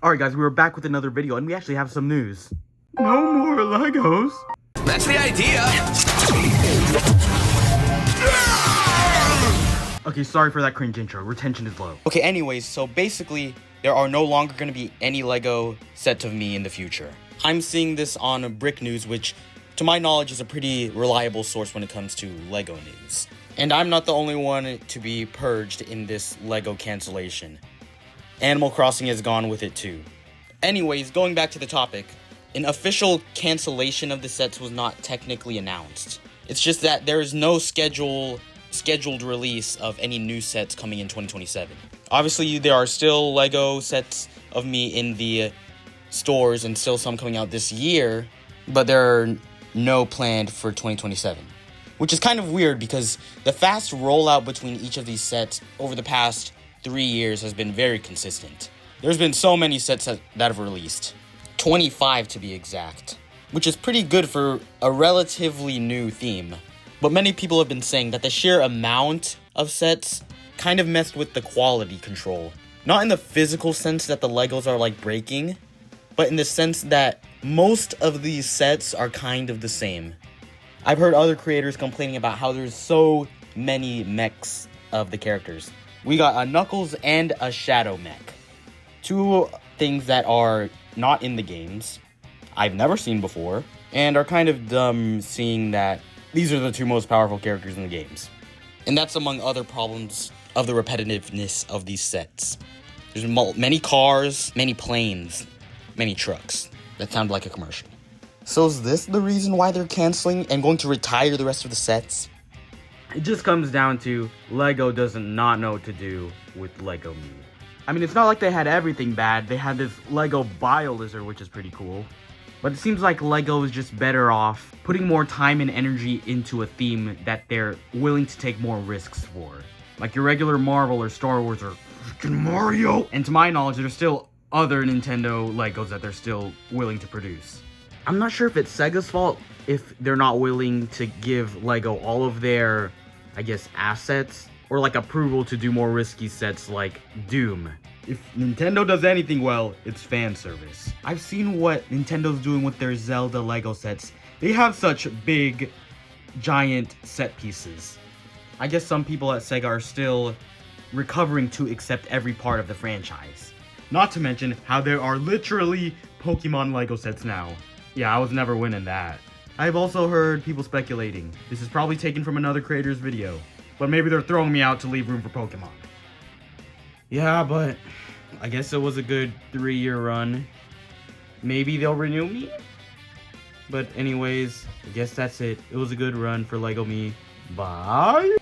Alright guys, we were back with another video and we actually have some news. No more Legos. That's the idea. Okay, sorry for that cringe intro. Retention is low. Okay, anyways, so basically, there are no longer going to be any Lego sets of me in the future. I'm seeing this on Brick News, which, to my knowledge, is a pretty reliable source when it comes to Lego news. And I'm not the only one to be purged in this Lego cancellation. Animal Crossing has gone with it too. Anyways, going back to the topic, an official cancellation of the sets was not technically announced. It's just that there is no scheduled release of any new sets coming in 2027. Obviously, there are still Lego sets of me in the stores and still some coming out this year, but there are no planned for 2027. Which is kind of weird because the fast rollout between each of these sets over the past 3 years has been very consistent. There's been so many sets that have released. 25 to be exact. Which is pretty good for a relatively new theme. But many people have been saying that the sheer amount of sets kind of messed with the quality control. Not in the physical sense that the Legos are like breaking, but in the sense that most of these sets are kind of the same. I've heard other creators complaining about how there's so many mechs of the characters. We got a Knuckles and a Shadow mech. Two things that are not in the games, I've never seen before, and are kind of dumb seeing that these are the two most powerful characters in the games. And that's among other problems of the repetitiveness of these sets. There's many cars, many planes, many trucks. That sounded like a commercial. So is this the reason why they're canceling and going to retire the rest of the sets? It just comes down to Lego doesn't not know what to do with Lego Me. I mean, it's not like they had everything bad. They had this Lego Bio-Lizard, which is pretty cool. But it seems like Lego is just better off putting more time and energy into a theme that they're willing to take more risks for. Like your regular Marvel or Star Wars or freaking Mario. And to my knowledge, there's still other Nintendo Legos that they're still willing to produce. I'm not sure if it's Sega's fault if they're not willing to give Lego all of their, I guess, assets or like approval to do more risky sets like Doom. If Nintendo does anything well, it's fan service. I've seen what Nintendo's doing with their Zelda Lego sets. They have such big, giant set pieces. I guess some people at Sega are still recovering to accept every part of the franchise. Not to mention how there are literally Pokemon Lego sets now. Yeah, I was never winning that. I've also heard people speculating. This is probably taken from another creator's video. But maybe they're throwing me out to leave room for Pokemon. Yeah, but I guess it was a good 3-year run. Maybe they'll renew me? But anyways, I guess that's it. It was a good run for Lego Me. Bye!